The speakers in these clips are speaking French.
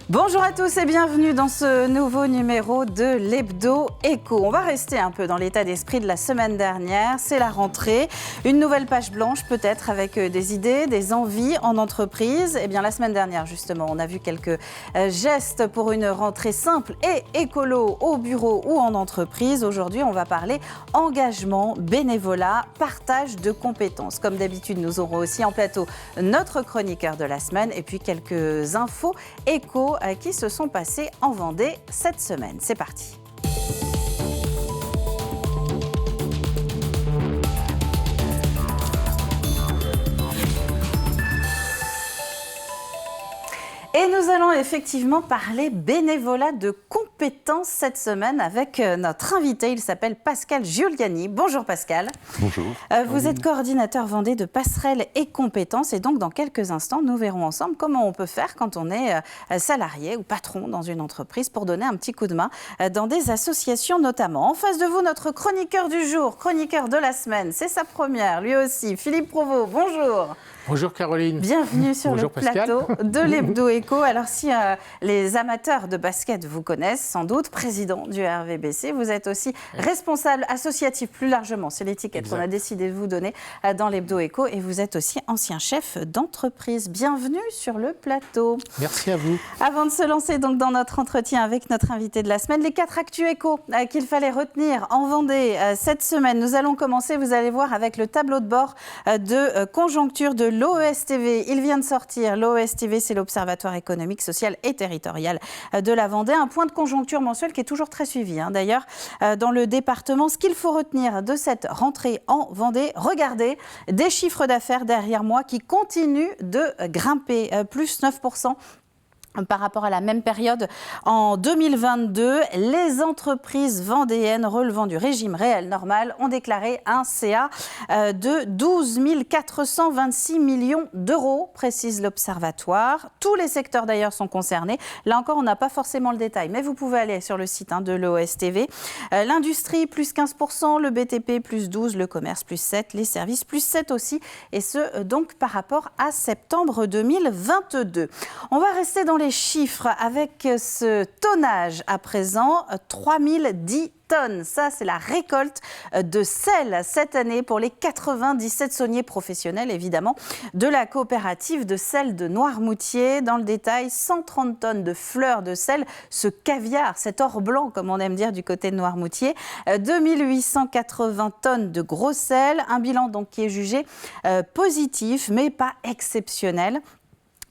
Bonjour à tous et bienvenue dans ce nouveau numéro de l'Hebdo Éco. On va rester un peu dans l'état d'esprit de la semaine dernière. C'est la rentrée, une nouvelle page blanche peut-être avec des idées, des envies en entreprise. Eh bien la semaine dernière justement, on a vu quelques gestes pour une rentrée simple et écolo au bureau ou en entreprise. Aujourd'hui, on va parler engagement, bénévolat, partage de compétences. Comme d'habitude, nous aurons aussi en plateau notre chroniqueur de la semaine et puis quelques infos éco qui se sont passés en Vendée cette semaine. C'est parti. Et nous allons effectivement parler bénévolat de compétences cette semaine avec notre invité. Il s'appelle Pascal Giuliani. Bonjour Pascal. Bonjour. Vous êtes coordinateur Vendée de passerelles et compétences. Et donc dans quelques instants, nous verrons ensemble comment on peut faire quand on est salarié ou patron dans une entreprise pour donner un petit coup de main dans des associations notamment. En face de vous, notre chroniqueur du jour, chroniqueur de la semaine. C'est sa première, lui aussi. Philippe Provost, bonjour. Bonjour Caroline. Bienvenue sur Bonjour le Pascal. plateau de l'Hebdo Éco. Alors si les amateurs de basket vous connaissent sans doute, président du RVBC, vous êtes aussi responsable associatif plus largement, c'est l'étiquette qu'on a décidé de vous donner dans l'Hebdo Éco, et vous êtes aussi ancien chef d'entreprise. Bienvenue sur le plateau. Merci à vous. Avant de se lancer donc dans notre entretien avec notre invité de la semaine, les 4 actus éco qu'il fallait retenir en Vendée cette semaine. Nous allons commencer, vous allez voir, avec le tableau de bord de conjoncture de l'OESTV. Il vient de sortir. L'OESTV, c'est l'Observatoire économique, social et territorial de la Vendée. Un point de conjoncture mensuel qui est toujours très suivi. D'ailleurs, dans le département, ce qu'il faut retenir de cette rentrée en Vendée, regardez, des chiffres d'affaires derrière moi qui continuent de grimper, plus 9%. Par rapport à la même période en 2022, les entreprises vendéennes relevant du régime réel normal ont déclaré un CA de 12 426 millions d'euros, précise l'Observatoire. Tous les secteurs d'ailleurs sont concernés. Là encore, on n'a pas forcément le détail, mais vous pouvez aller sur le site de l'OESTV. L'industrie, plus 15%, le BTP, plus 12%, le commerce, plus 7%, les services, plus 7% aussi, et ce, donc par rapport à septembre 2022. On va rester dans les chiffres avec ce tonnage à présent, 3010 tonnes. Ça, c'est la récolte de sel cette année pour les 97 sauniers professionnels, évidemment, de la coopérative de sel de Noirmoutier. Dans le détail, 130 tonnes de fleurs de sel, ce caviar, cet or blanc, comme on aime dire du côté de Noirmoutier, 2880 tonnes de gros sel, un bilan donc qui est jugé positif, mais pas exceptionnel.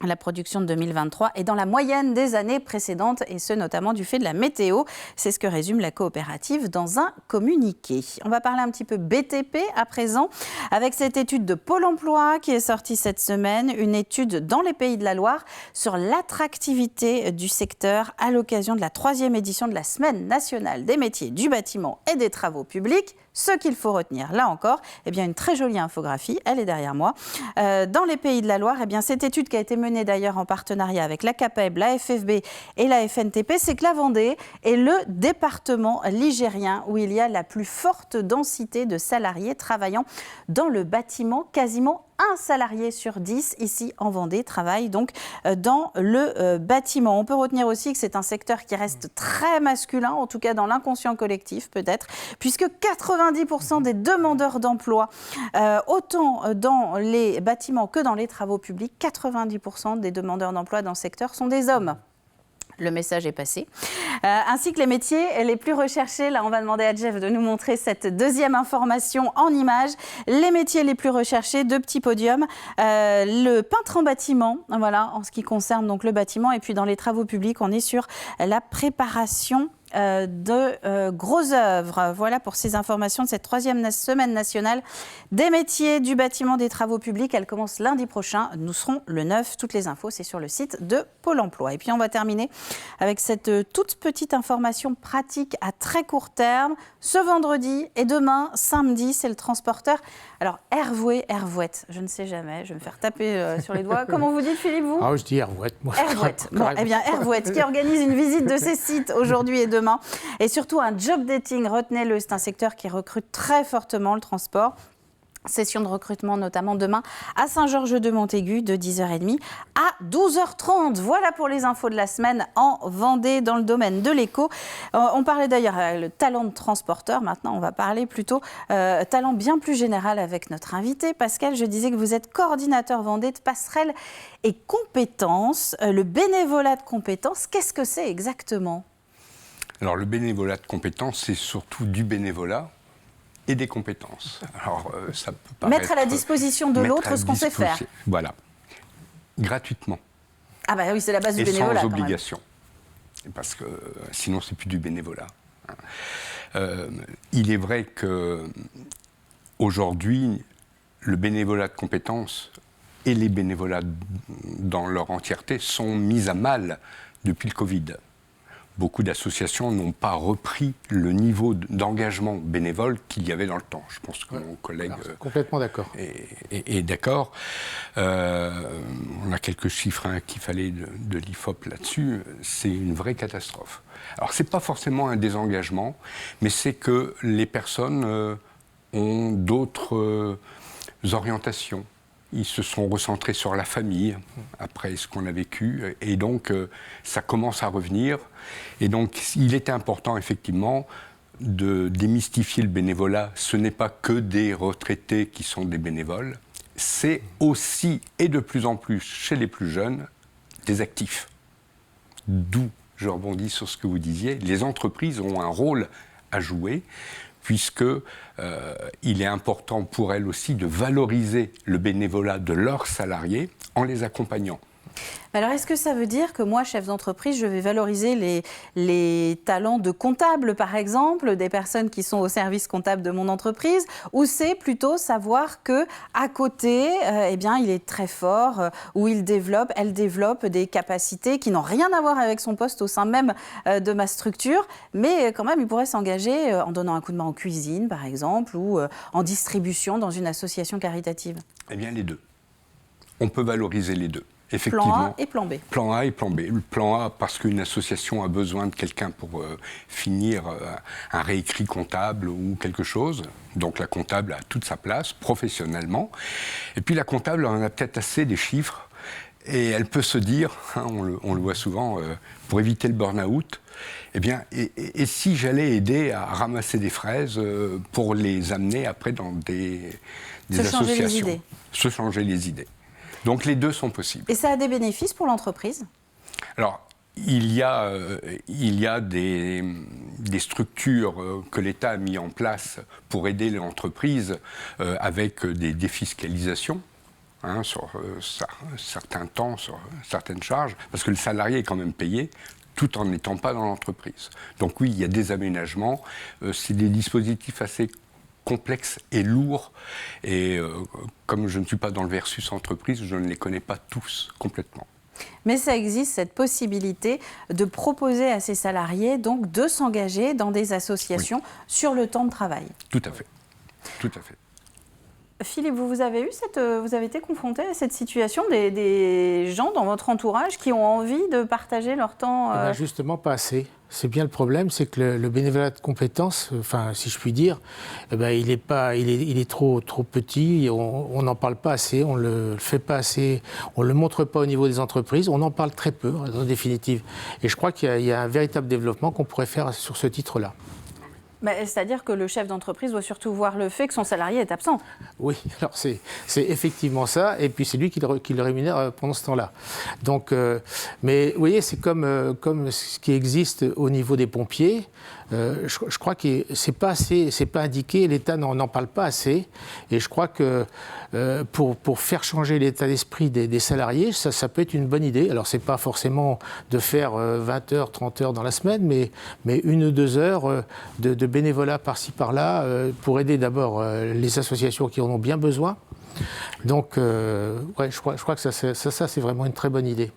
La production de 2023 est dans la moyenne des années précédentes, et ce notamment du fait de la météo. C'est ce que résume la coopérative dans un communiqué. On va parler un petit peu BTP à présent, avec cette étude de Pôle emploi qui est sortie cette semaine, une étude dans les Pays de la Loire sur l'attractivité du secteur à l'occasion de la 3e édition de la Semaine nationale des métiers du bâtiment et des travaux publics. Ce qu'il faut retenir, là encore, eh bien, une très jolie infographie, elle est derrière moi. Dans les Pays de la Loire, eh bien, cette étude qui a été menée d'ailleurs en partenariat avec la CAPEB, la FFB et la FNTP, c'est que la Vendée est le département ligérien où il y a la plus forte densité de salariés travaillant dans le bâtiment. Quasiment un salarié sur 10 ici en Vendée travaille donc dans le bâtiment. On peut retenir aussi que c'est un secteur qui reste très masculin, en tout cas dans l'inconscient collectif peut-être, puisque 90% des demandeurs d'emploi, autant dans les bâtiments que dans les travaux publics, 90% des demandeurs d'emploi dans ce secteur sont des hommes. Le message est passé. Ainsi que les métiers les plus recherchés. Là, on va demander à Jeff de nous montrer cette deuxième information en images. Les métiers les plus recherchés, 2 petits podiums. Le peintre en bâtiment, voilà, en ce qui concerne donc le bâtiment. Et puis dans les travaux publics, on est sur la préparation de grosses œuvres. Voilà pour ces informations de cette 3e semaine nationale des métiers du bâtiment des travaux publics. Elle commence lundi prochain. Nous serons le 9. Toutes les infos, c'est sur le site de Pôle emploi. Et puis on va terminer avec cette toute petite information pratique à très court terme. Ce vendredi et demain, samedi, c'est le transporteur. Alors, Hervouet, Hervouette, je ne sais jamais, je vais me faire taper sur les doigts. Comment vous dites, Philippe, vous ? Je dis Hervouette, moi. Hervouette. Bon, eh bien, Hervouette, qui organise une visite de ces sites aujourd'hui et demain. Et surtout, un job dating, retenez-le, c'est un secteur qui recrute très fortement, le transport. Session de recrutement notamment demain à Saint-Georges-de-Montaigu de 10h30 à 12h30. Voilà pour les infos de la semaine en Vendée dans le domaine de l'éco. On parlait d'ailleurs le talent de transporteur. Maintenant, on va parler plutôt talent bien plus général avec notre invité. Pascal, je disais que vous êtes coordinateur Vendée de passerelles et compétences. Le bénévolat de compétences, qu'est-ce que c'est exactement ? Alors le bénévolat de compétences, c'est surtout du bénévolat et des compétences. Alors, ça peut paraître, mettre à la disposition de l'autre ce qu'on sait faire. Voilà. Gratuitement. Ah bah oui, c'est la base du et bénévolat. Sans obligation. Parce que sinon, c'est plus du bénévolat. Il est vrai qu'aujourd'hui, le bénévolat de compétences et les bénévolats dans leur entièreté sont mis à mal depuis le Covid. Beaucoup d'associations n'ont pas repris le niveau d'engagement bénévole qu'il y avait dans le temps. Je pense que mon collègue complètement d'accord. Est d'accord. On a quelques chiffres qu'il fallait de l'IFOP là-dessus. C'est une vraie catastrophe. Alors, ce n'est pas forcément un désengagement, mais c'est que les personnes ont d'autres orientations. Ils se sont recentrés sur la famille, après ce qu'on a vécu, et donc ça commence à revenir. Et donc il était important, effectivement, de démystifier le bénévolat. Ce n'est pas que des retraités qui sont des bénévoles, c'est aussi, et de plus en plus chez les plus jeunes, des actifs. D'où, je rebondis sur ce que vous disiez, les entreprises ont un rôle à jouer, puisque il est important pour elles aussi de valoriser le bénévolat de leurs salariés en les accompagnant. Alors, est-ce que ça veut dire que moi, chef d'entreprise, je vais valoriser les talents de comptable, par exemple, des personnes qui sont au service comptable de mon entreprise, ou c'est plutôt savoir qu'à côté, eh bien, il est très fort, ou elle développe des capacités qui n'ont rien à voir avec son poste au sein même de ma structure, mais quand même, il pourrait s'engager en donnant un coup de main en cuisine, par exemple, ou en distribution dans une association caritative? Eh bien, les deux. On peut valoriser les deux. Effectivement. Plan A et plan B. Plan A et plan B. Le plan A, parce qu'une association a besoin de quelqu'un pour finir un réécrit comptable ou quelque chose. Donc la comptable a toute sa place, professionnellement. Et puis la comptable en a peut-être assez des chiffres. Et elle peut se dire, on le voit souvent, pour éviter le burn-out, eh bien, et si j'allais aider à ramasser des fraises pour les amener après dans des associations. Se changer les idées. Donc les deux sont possibles. Et ça a des bénéfices pour l'entreprise ? Alors, il y a des structures que l'État a mis en place pour aider l'entreprise avec des défiscalisations sur certains temps, sur certaines charges, parce que le salarié est quand même payé tout en n'étant pas dans l'entreprise. Donc oui, il y a des aménagements, c'est des dispositifs assez complexes et lourds, et comme je ne suis pas dans le versus entreprise, je ne les connais pas tous complètement. Mais ça existe, cette possibilité de proposer à ces salariés donc, de s'engager dans des associations sur le temps de travail. Tout à fait. Tout à fait. Philippe, vous avez été confronté à cette situation des gens dans votre entourage qui ont envie de partager leur temps Justement, pas assez. C'est bien le problème, c'est que le bénévolat de compétences, enfin, si je puis dire, il est trop petit, on n'en parle pas assez, on ne le fait pas assez, on ne le montre pas au niveau des entreprises, on en parle très peu, en définitive. Et je crois qu'il y a un véritable développement qu'on pourrait faire sur ce titre-là. C'est-à-dire que le chef d'entreprise doit surtout voir le fait que son salarié est absent. Oui, alors c'est effectivement ça, et puis c'est lui qui le rémunère pendant ce temps-là. Donc, mais vous voyez, c'est comme ce qui existe au niveau des pompiers. Je crois que c'est pas indiqué, l'État n'en parle pas assez, et je crois que pour faire changer l'état d'esprit des salariés, ça peut être une bonne idée. Alors c'est pas forcément de faire 20 heures, 30 heures dans la semaine, mais 1 ou 2 heures de bénévolat par-ci par-là pour aider d'abord les associations qui en ont bien besoin. Donc je crois que ça c'est vraiment une très bonne idée.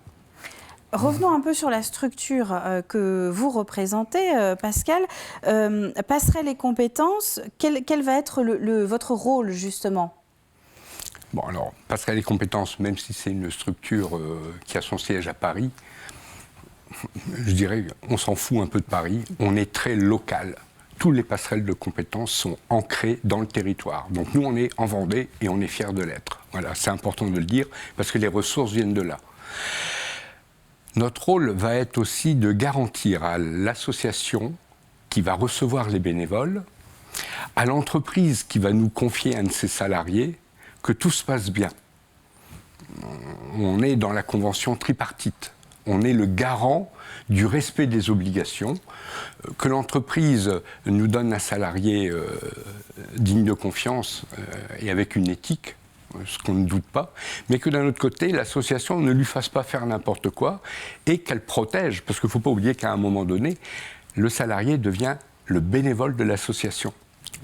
Revenons un peu sur la structure que vous représentez, Pascal. Passerelles et compétences, quel va être votre rôle, justement ? Bon, alors, Passerelles et compétences, même si c'est une structure qui a son siège à Paris, je dirais qu'on s'en fout un peu de Paris. On est très local. toutes les passerelles de compétences sont ancrées dans le territoire. Donc nous, on est en Vendée et on est fiers de l'être. Voilà, c'est important de le dire parce que les ressources viennent de là. Notre rôle va être aussi de garantir à l'association qui va recevoir les bénévoles, à l'entreprise qui va nous confier un de ses salariés, que tout se passe bien. On est dans la convention tripartite. On est le garant du respect des obligations, que l'entreprise nous donne un salarié digne de confiance et avec une éthique, ce qu'on ne doute pas, mais que d'un autre côté, l'association ne lui fasse pas faire n'importe quoi et qu'elle protège, parce qu'il ne faut pas oublier qu'à un moment donné, le salarié devient le bénévole de l'association,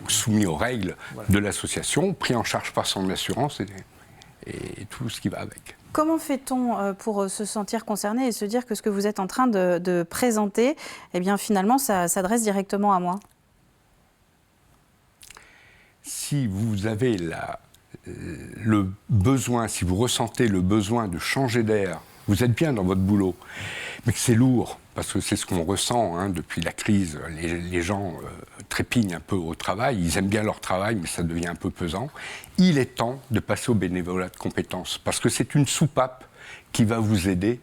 soumis aux règles de l'association, pris en charge par son assurance et tout ce qui va avec. Comment fait-on pour se sentir concerné et se dire que ce que vous êtes en train de présenter, eh bien finalement, ça s'adresse directement à moi? Si vous avez le besoin, si vous ressentez le besoin de changer d'air, vous êtes bien dans votre boulot, mais que c'est lourd, parce que c'est ce qu'on ressent depuis la crise, les gens trépignent un peu au travail, ils aiment bien leur travail, mais ça devient un peu pesant. Il est temps de passer au bénévolat de compétences, parce que c'est une soupape qui va vous aider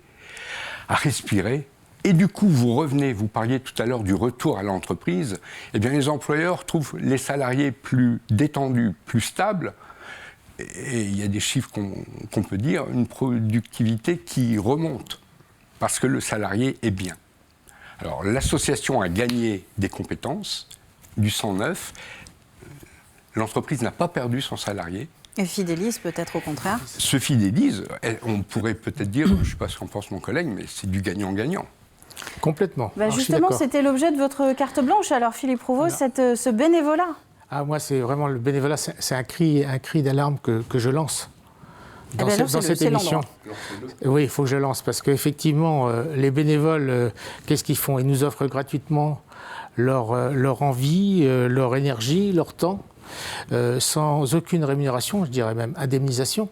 à respirer. Et du coup, vous revenez, vous parliez tout à l'heure du retour à l'entreprise, eh bien les employeurs trouvent les salariés plus détendus, plus stables, et il y a des chiffres qu'on peut dire, une productivité qui remonte, parce que le salarié est bien. Alors l'association a gagné des compétences, du sang neuf, l'entreprise n'a pas perdu son salarié. Et fidélise peut-être au contraire. Se fidélise, on pourrait peut-être dire, je ne sais pas ce qu'en pense mon collègue, mais c'est du gagnant-gagnant. Complètement. Justement, c'était l'objet de votre carte blanche, alors Philippe Prouvost, ce bénévolat. Ah, moi, c'est vraiment le bénévolat, c'est un cri d'alarme que je lance dans cette émission. Oui, il faut que je lance, parce qu'effectivement, les bénévoles, qu'est-ce qu'ils font? Ils nous offrent gratuitement leur envie, leur énergie, leur temps, sans aucune rémunération, je dirais même indemnisation.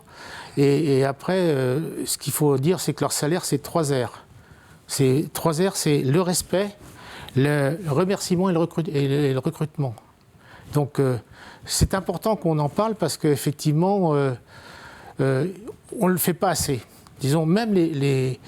Et après, ce qu'il faut dire, c'est que leur salaire, c'est 3 R. C'est 3 R, c'est le respect, le remerciement et le recrutement. Donc, c'est important qu'on en parle parce qu'effectivement, on ne le fait pas assez. Disons, même les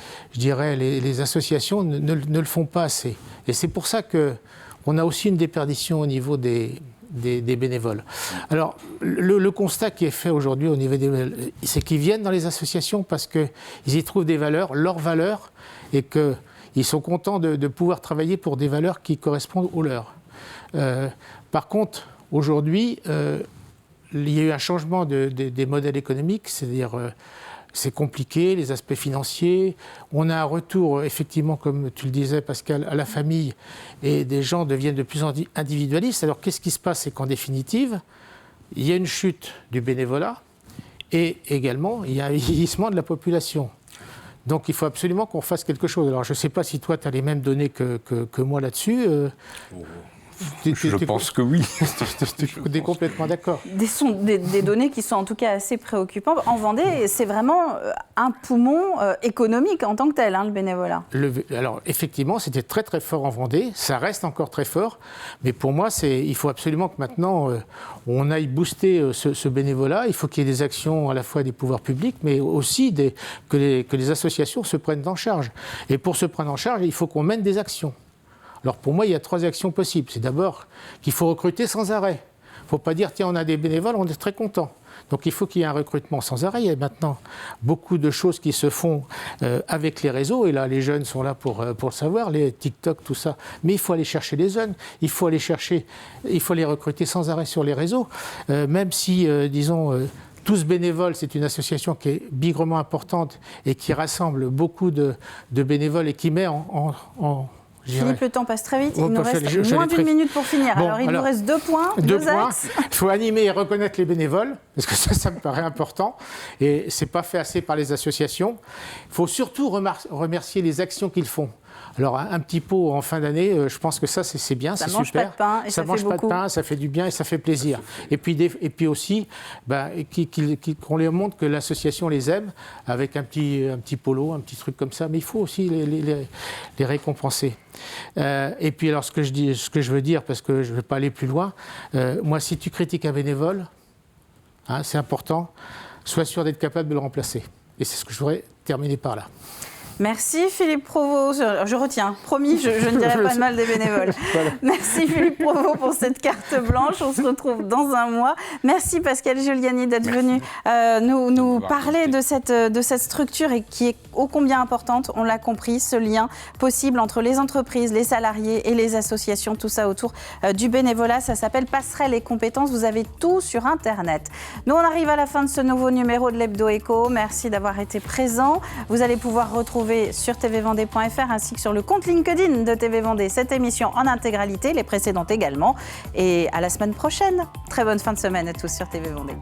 associations ne le font pas assez. Et c'est pour ça qu'on a aussi une déperdition au niveau des bénévoles. Alors, le constat qui est fait aujourd'hui au niveau des bénévoles, c'est qu'ils viennent dans les associations parce qu'ils y trouvent des valeurs, leurs valeurs, et qu'ils sont contents de pouvoir travailler pour des valeurs qui correspondent aux leurs. Par contre, aujourd'hui, il y a eu un changement des modèles économiques, c'est-à-dire c'est compliqué, les aspects financiers. On a un retour, effectivement, comme tu le disais, Pascal, à la famille, et des gens deviennent de plus en plus individualistes. Alors, qu'est-ce qui se passe? C'est qu'en définitive, il y a une chute du bénévolat et également, il y a un vieillissement de la population. Donc, il faut absolument qu'on fasse quelque chose. Alors, je ne sais pas si toi, tu as les mêmes données que moi là-dessus. Je pense que oui. Tu es complètement d'accord. Des données qui sont en tout cas assez préoccupantes. En Vendée, c'est vraiment un poumon économique en tant que tel, le bénévolat. Alors effectivement, c'était très très fort en Vendée. Ça reste encore très fort. Mais pour moi, il faut absolument que maintenant, on aille booster ce bénévolat. Il faut qu'il y ait des actions à la fois des pouvoirs publics, mais aussi que les associations se prennent en charge. Et pour se prendre en charge, il faut qu'on mène des actions. Alors pour moi, il y a 3 actions possibles. C'est d'abord qu'il faut recruter sans arrêt. Il ne faut pas dire, tiens, on a des bénévoles, on est très content. Donc il faut qu'il y ait un recrutement sans arrêt. Il y a maintenant beaucoup de choses qui se font avec les réseaux. Et là, les jeunes sont là pour le savoir, les TikTok, tout ça. Mais il faut aller chercher les jeunes. Il faut les recruter sans arrêt sur les réseaux. Même si, disons... Tous bénévoles, c'est une association qui est bigrement importante et qui rassemble beaucoup de bénévoles et qui met Philippe, le temps passe très vite. Il nous reste moins d'1 minute pour finir. Bon, alors, il nous reste 2 points, 2 axes. Il faut animer et reconnaître les bénévoles, parce que ça me paraît important. Et ce n'est pas fait assez par les associations. Il faut surtout remercier les actions qu'ils font. Alors un petit pot en fin d'année, je pense que ça c'est bien, c'est super. Ça mange pas de pain et ça fait mange pas beaucoup. de pain, ça fait du bien et ça fait plaisir. Et puis aussi, qu'on leur montre que l'association les aime avec un petit polo, un petit truc comme ça. Mais il faut aussi les récompenser. Et puis alors ce que je veux dire, parce que je ne vais pas aller plus loin, moi si tu critiques un bénévole, hein, c'est important, sois sûr d'être capable de le remplacer. Et c'est ce que je voudrais terminer par là. Merci Philippe Provost. Je retiens, promis, je ne dirai pas de mal des bénévoles. Voilà. Merci Philippe Provost pour cette carte blanche. On se retrouve dans un mois. Merci Pascal Giuliani d'être venu nous parler de cette structure et qui est ô combien importante. On l'a compris, ce lien possible entre les entreprises, les salariés et les associations, tout ça autour du bénévolat. Ça s'appelle Passerelle et compétences. Vous avez tout sur Internet. Nous, on arrive à la fin de ce nouveau numéro de l'Hebdo Éco. Merci d'avoir été présent. Vous allez pouvoir retrouver sur tvvendée.fr ainsi que sur le compte LinkedIn de TV Vendée cette émission en intégralité, les précédentes également. Et à la semaine prochaine. Très bonne fin de semaine à tous sur TV Vendée.